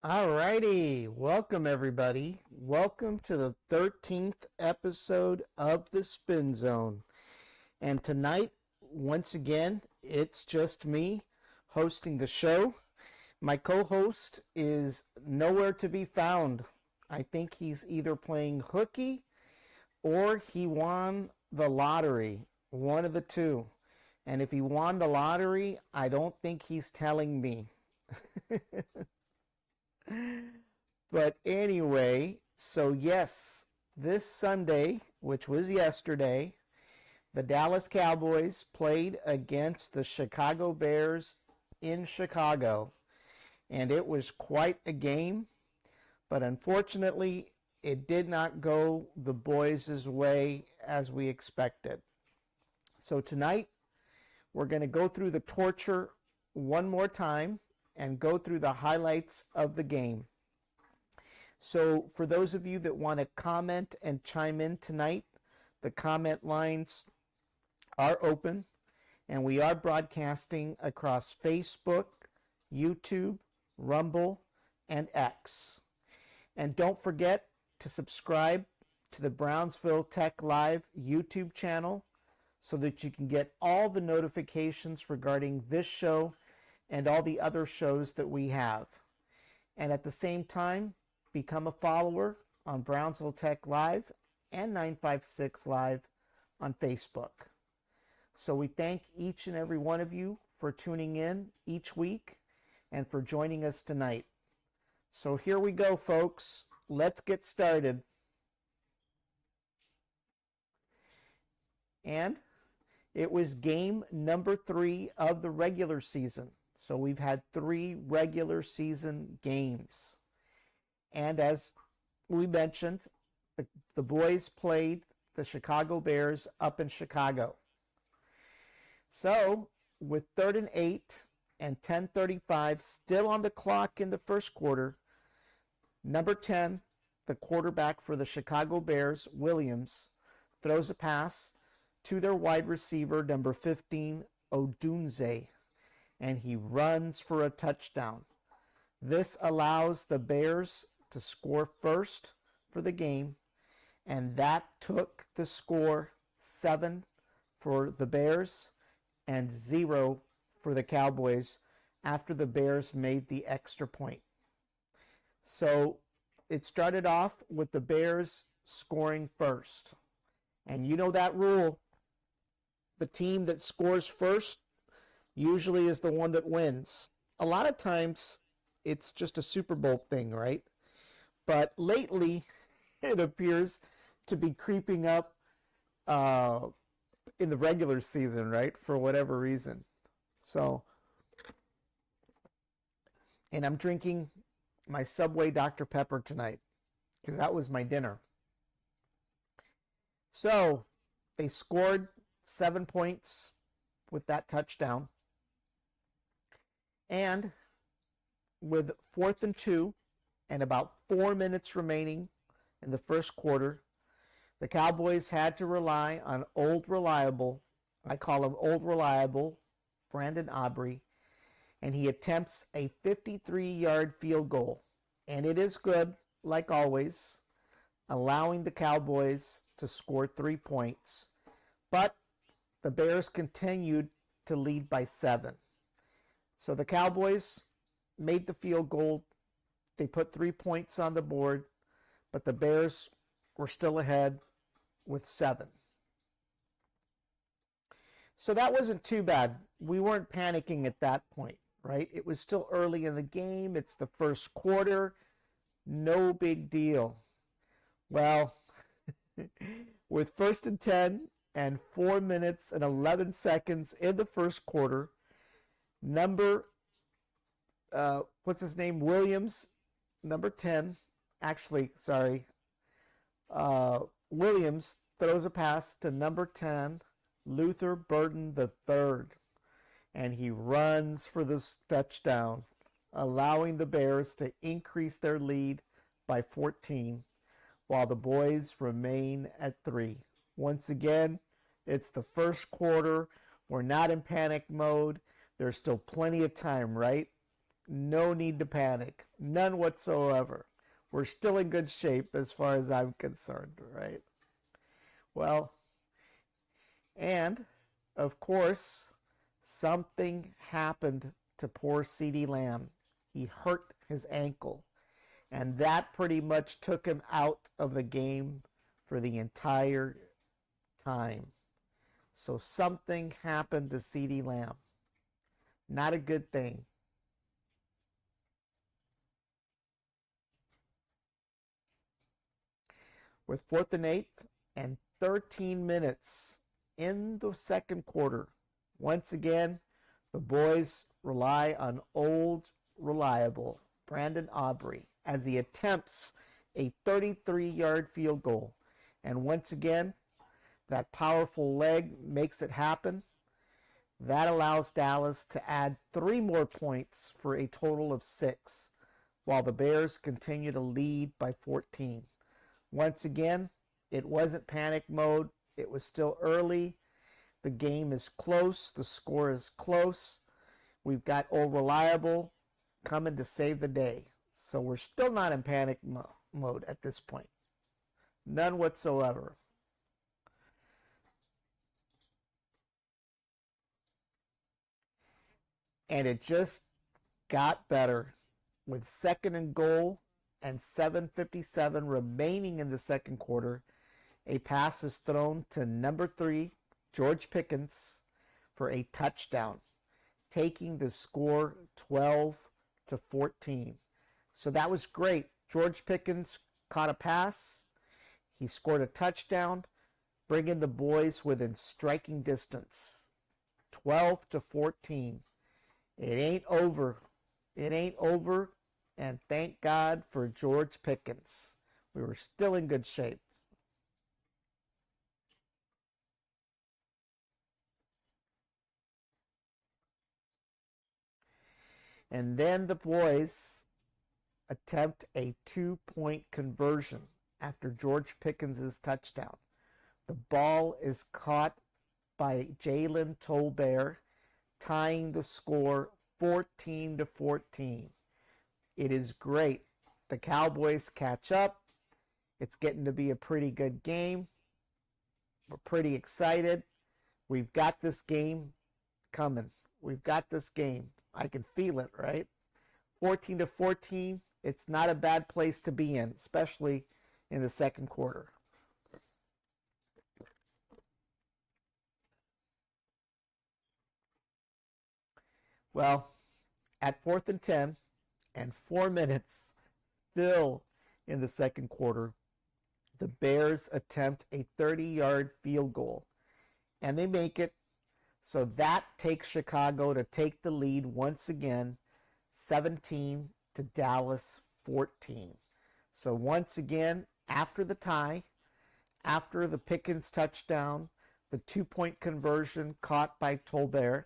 Alrighty, welcome everybody. Welcome to the 13th episode of the Spin Zone. And tonight, once again, it's just me hosting the show. My co-host is nowhere to be found. I think he's either playing hooky or he won the lottery, one of the two. And if he won the lottery, I don't think he's telling me. But anyway, so yes, this Sunday, which was yesterday, the Dallas Cowboys played against the Chicago Bears in Chicago. And it was quite a game, but unfortunately, it did not go the boys' way as we expected. So tonight, we're going to go through the torture one more time and go through the highlights of the game. So for those of you that want to comment and chime in tonight, the comment lines are open, and we are broadcasting across Facebook, YouTube, Rumble, and X. And don't forget to subscribe to the Brownsville Tech Live YouTube channel so that you can get all the notifications regarding this show and all the other shows that we have. And at the same time, become a follower on Brownsville Tech Live and 956 Live on Facebook. So we thank each and every one of you for tuning in each week and for joining us tonight. So here we go, folks. Let's get started. And it was game number 3 of the regular season. So we've had 3 regular season games. And as we mentioned, the boys played the Chicago Bears up in Chicago. So with 3rd and 8 and 10:35 still on the clock in the first quarter, number 10, the quarterback for the Chicago Bears, Williams, throws a pass to their wide receiver, number 15, Odunze, and he runs for a touchdown. This allows the Bears to score first for the game, and that took the score 7 for the Bears and 0 for the Cowboys after the Bears made the extra point. So it started off with the Bears scoring first. And you know that rule. The team that scores first usually is the one that wins. A lot of times it's just a Super Bowl thing, right? But lately it appears to be creeping up in the regular season, right? For whatever reason. So, and I'm drinking my Subway Dr. Pepper tonight because that was my dinner. So they scored 7 points with that touchdown. And with 4th and 2 and about 4 minutes remaining in the first quarter, the Cowboys had to rely on old reliable, I call him old reliable, Brandon Aubrey, and he attempts a 53-yard field goal. And it is good, like always, allowing the Cowboys to score 3 points. But the Bears continued to lead by 7. So the Cowboys made the field goal. They put 3 points on the board, but the Bears were still ahead with 7. So that wasn't too bad. We weren't panicking at that point, right? It was still early in the game. It's the first quarter. No big deal. Well, with 1st and 10 and 4 minutes and 11 seconds in the first quarter, Williams, number 10, Williams throws a pass to number 10, Luther Burden III, and he runs for this touchdown, allowing the Bears to increase their lead by 14, while the boys remain at 3. Once again, it's the first quarter. We're not in panic mode. There's still plenty of time, right? No need to panic. None whatsoever. We're still in good shape as far as I'm concerned, right? Well, and of course, something happened to poor CeeDee Lamb. He hurt his ankle, and that pretty much took him out of the game for the entire time. So something happened to CeeDee Lamb. Not a good thing. With 4th and 8th and 13 minutes in the second quarter, once again, the boys rely on old, reliable Brandon Aubrey as he attempts a 33-yard field goal. And once again, that powerful leg makes it happen. That allows Dallas to add 3 more points for a total of 6, while the Bears continue to lead by 14. Once again, it wasn't panic mode. It was still early. The game is close. The score is close. We've got old reliable coming to save the day. So we're still not in panic mode at this point. None whatsoever. And it just got better with 2nd and goal and 7:57 remaining in the second quarter. A pass is thrown to number 3, George Pickens, for a touchdown, taking the score 12-14. So that was great. George Pickens caught a pass. He scored a touchdown, bringing the boys within striking distance. 12-14. It ain't over. It ain't over. And thank God for George Pickens. We were still in good shape. And then the boys attempt a 2-point conversion after George Pickens' touchdown. The ball is caught by Jalen Tolbert, tying the score 14-14. It is great. The Cowboys catch up. It's getting to be a pretty good game. We're pretty excited. We've got this game coming. We've got this game. I can feel it, right? 14-14. It's not a bad place to be in, especially in the second quarter. Well, at 4th and 10 and 4 minutes still in the second quarter, the Bears attempt a 30-yard field goal, and they make it. So that takes Chicago to take the lead once again, 17 to Dallas 14. So once again, after the tie, after the Pickens touchdown, the 2-point conversion caught by Tolbert,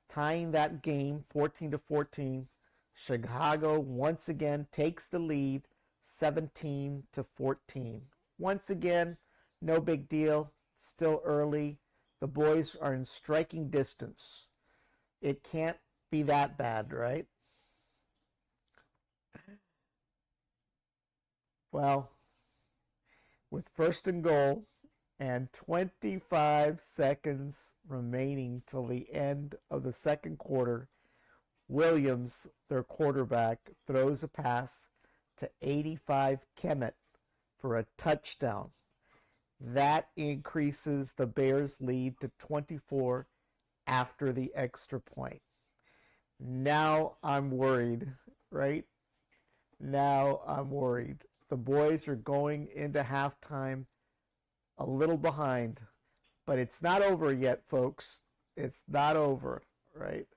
tying that game 14-14, Chicago once again takes the lead 17-14. Once again, no big deal. Still early. The boys are in striking distance. It can't be that bad, right? Well, with 1st and goal and 25 seconds remaining till the end of the second quarter, Williams, their quarterback, throws a pass to 85 Kemet for a touchdown. That increases the Bears' lead to 24 after the extra point. Now I'm worried, right? Now I'm worried. The boys are going into halftime a little behind, but it's not over yet, folks. It's not over, right?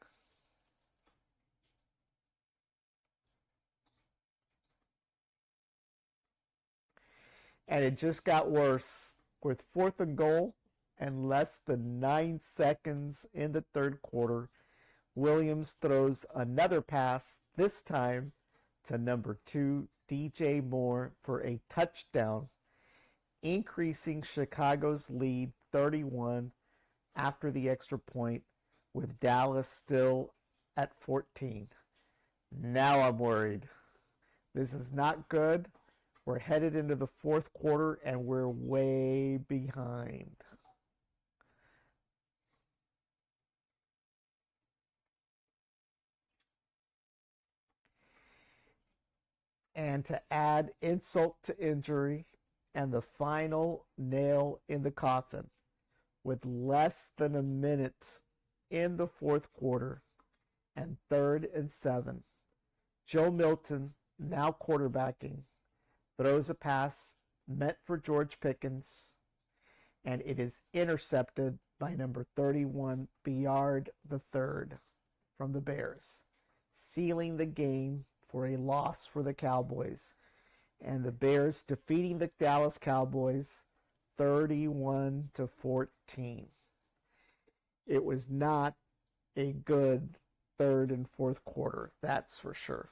And it just got worse with 4th and goal and less than 9 seconds in the third quarter. Williams throws another pass, this time to number 2, DJ Moore, for a touchdown, increasing Chicago's lead 31 after the extra point, with Dallas still at 14. Now I'm worried. This is not good. We're headed into the fourth quarter and we're way behind. And to add insult to injury and the final nail in the coffin, with less than a minute in the fourth quarter and 3rd and 7, Joe Milton, now quarterbacking, throws a pass meant for George Pickens, and it is intercepted by number 31, Bayard III from the Bears, sealing the game for a loss for the Cowboys, and the Bears defeating the Dallas Cowboys 31-14. It was not a good third and fourth quarter, that's for sure.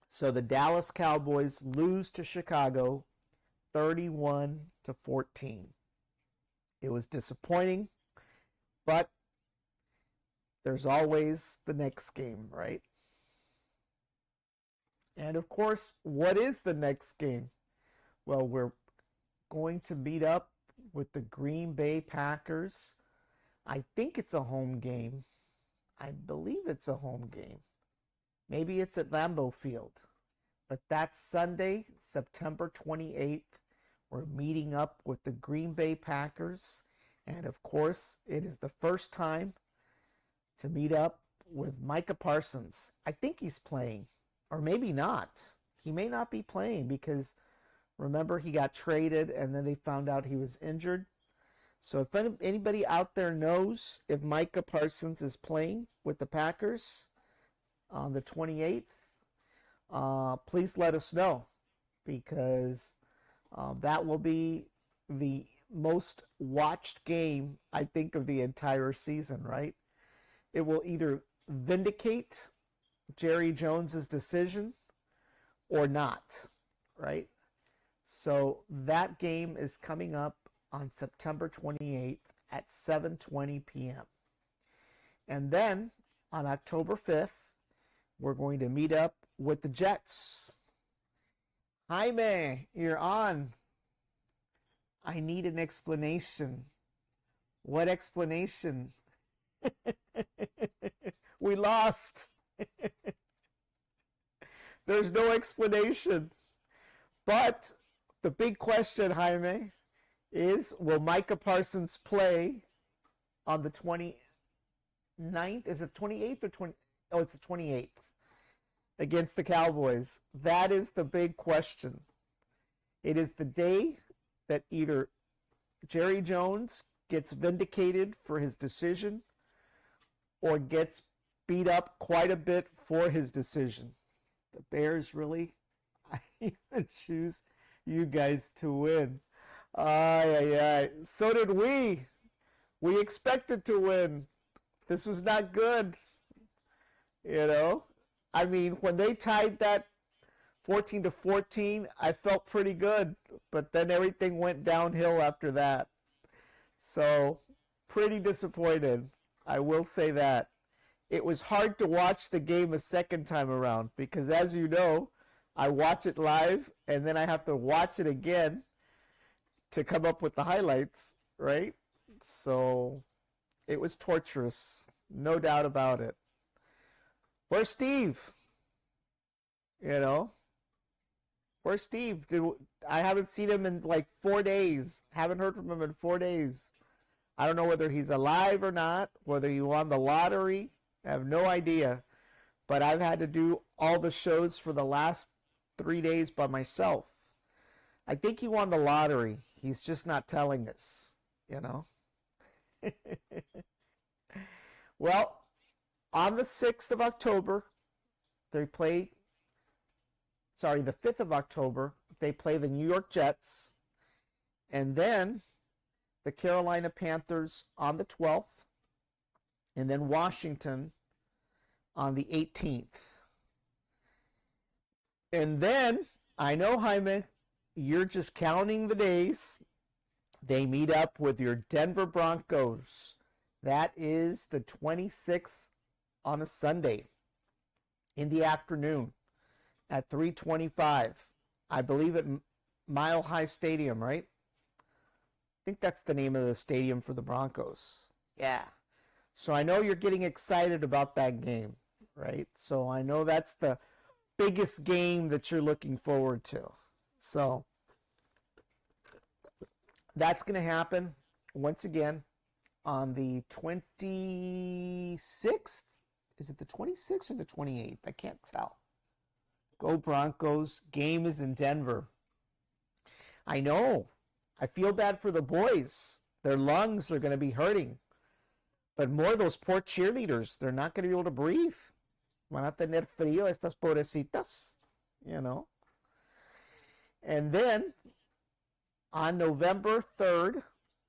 So the Dallas Cowboys lose to Chicago 31-14. It was disappointing, but there's always the next game, right? And of course, what is the next game? Well, we're going to meet up with the Green Bay Packers. I think it's a home game. I believe it's a home game. Maybe it's at Lambeau Field. But that's Sunday, September 28th. We're meeting up with the Green Bay Packers. And of course, it is the first time to meet up with Micah Parsons. I think he's playing, or maybe not. He may not be playing because remember he got traded and then they found out he was injured. So if anybody out there knows if Micah Parsons is playing with the Packers on the 28th, please let us know, because that will be the most watched game, I think, of the entire season, right? It will either vindicate Jerry Jones's decision or not, right? So that game is coming up on September 28th at 7:20 p.m. And then on October 5th, we're going to meet up with the Jets. Jaime, you're on. I need an explanation. What explanation? We lost. There's no explanation. But the big question, Jaime, is will Micah Parsons play on the 29th? Is it 28th or 20? Oh, it's the 28th against the Cowboys. That is the big question. It is the day that either Jerry Jones gets vindicated for his decision or gets beat up quite a bit for his decision. The Bears really, I even choose you guys to win. So did we. We expected to win. This was not good. You know, I mean, when they tied that 14-14, I felt pretty good, but then everything went downhill after that. So, pretty disappointed. I will say that. It was hard to watch the game a second time around because, as you know, I watch it live and then I have to watch it again to come up with the highlights, right? So, it was torturous. No doubt about it. Where's Steve? You know? Where's Steve? I haven't seen him in like 4 days. Haven't heard from him in 4 days. I don't know whether he's alive or not, whether he won the lottery. I have no idea. But I've had to do all the shows for the last 3 days by myself. I think he won the lottery. He's just not telling us, you know? Well, on the 6th of October, the 5th of October, they play the New York Jets. And then the Carolina Panthers on the 12th. And then Washington on the 18th. And then, I know, Jaime, you're just counting the days. They meet up with your Denver Broncos. That is the 26th on a Sunday in the afternoon at 3:25. I believe at Mile High Stadium, right? I think that's the name of the stadium for the Broncos. Yeah. So I know you're getting excited about that game, right? So I know that's the biggest game that you're looking forward to. So that's going to happen once again on the 26th. Is it the 26th or the 28th? I can't tell. Go Broncos. Game is in Denver. I know. I feel bad for the boys. Their lungs are going to be hurting. But more those poor cheerleaders. They're not going to be able to breathe. Van a tener frío estas pobrecitas. You know. And then on November 3rd,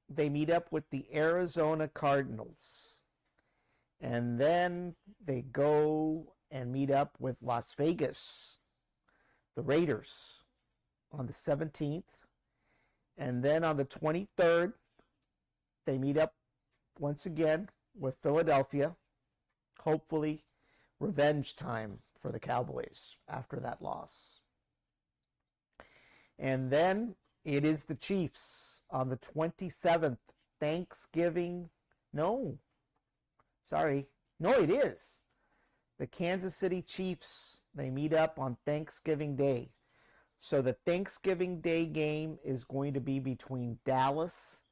they meet up with the Arizona Cardinals. And then they go and meet up with Las Vegas, the Raiders, on the 17th. And then on the 23rd, they meet up once again with Philadelphia. Hopefully, revenge time for the Cowboys after that loss. And then it is the Chiefs on the 27th, Thanksgiving. No, sorry. No, it is. The Kansas City Chiefs, they meet up on Thanksgiving Day. So the Thanksgiving Day game is going to be between Dallas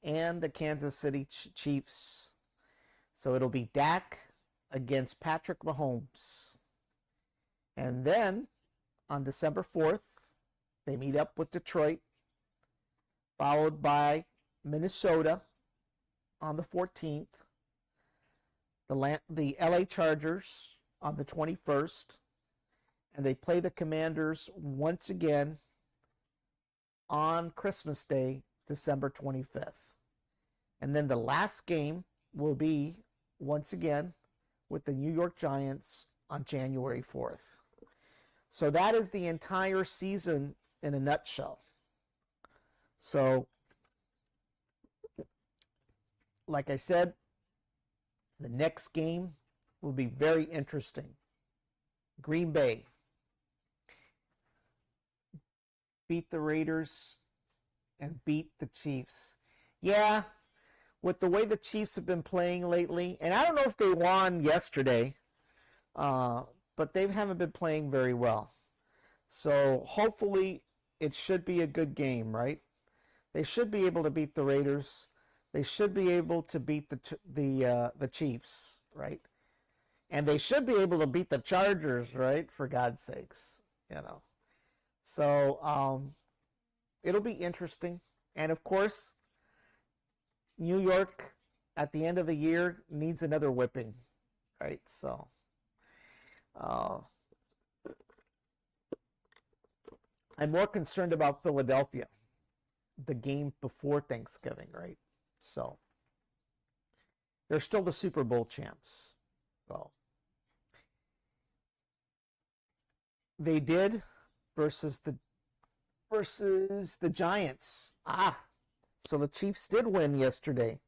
and the Kansas City Chiefs. So it'll be Dak against Patrick Mahomes. And then on December 4th, they meet up with Detroit, followed by Minnesota on the 14th, the LA Chargers on the 21st, and they play the Commanders once again on Christmas Day, December 25th. And then the last game will be, once again, with the New York Giants on January 4th. So that is the entire season in a nutshell. So, like I said, the next game will be very interesting. Green Bay beat the Raiders and beat the Chiefs. Yeah, with the way the Chiefs have been playing lately, and I don't know if they won yesterday, but they haven't been playing very well. So hopefully it should be a good game, right? They should be able to beat the Raiders. They should be able to beat the Chiefs, right? And they should be able to beat the Chargers, right? For God's sakes, you know. So it'll be interesting. And of course, New York at the end of the year needs another whipping, right? So I'm more concerned about Philadelphia, the game before Thanksgiving, right? So they're still the Super Bowl champs. So they did versus the Giants. So the Chiefs did win yesterday.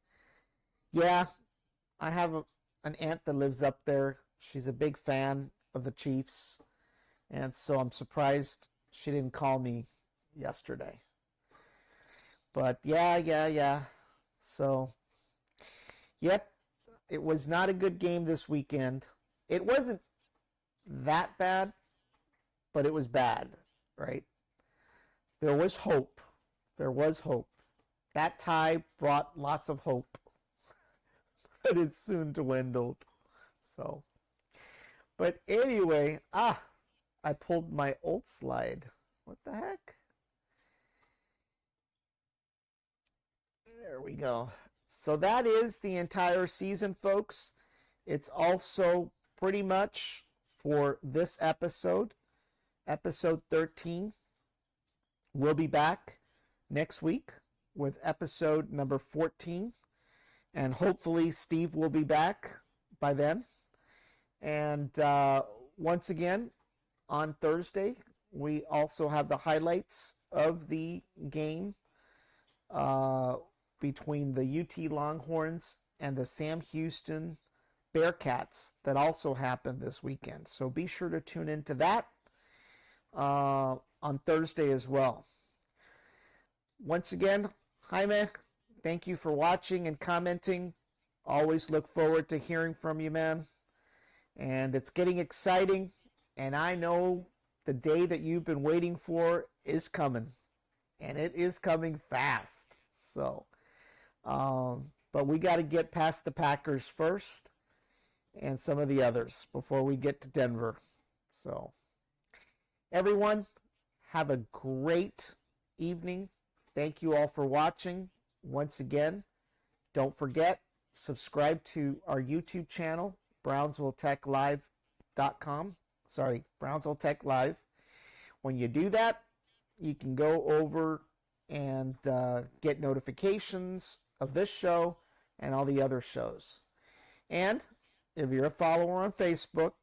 Yeah, I have an aunt that lives up there. She's a big fan of the Chiefs, and so I'm surprised she didn't call me yesterday. But yeah. So, yep, it was not a good game this weekend. It wasn't that bad, but it was bad, right? There was hope. There was hope. That tie brought lots of hope, but it soon dwindled. So, but anyway, I pulled my old slide. What the heck? There we go. So that is the entire season, folks. It's also pretty much for this episode, episode 13. We'll be back next week with episode number 14. And hopefully Steve will be back by then. And once again, on Thursday, we also have the highlights of the game between the UT Longhorns and the Sam Houston Bearcats that also happened this weekend. So be sure to tune into that on Thursday as well. Once again, Jaime, thank you for watching and commenting. Always look forward to hearing from you, man. And it's getting exciting, and I know the day that you've been waiting for is coming, and it is coming fast. So, but we got to get past the Packers first and some of the others before we get to Denver. So, everyone, have a great evening. Thank you all for watching. Once again, don't forget, subscribe to our YouTube channel, BrownsvilleTechLive.com. Sorry, Brownsville Tech Live. When you do that, you can go over and get notifications of this show and all the other shows. And if you're a follower on Facebook,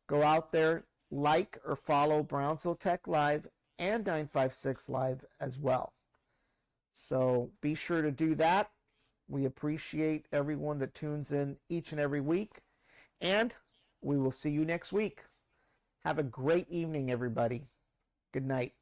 go out there, like or follow Brownsville Tech Live and 956 Live as well. So be sure to do that. We appreciate everyone that tunes in each and every week. And we will see you next week. Have a great evening, everybody. Good night.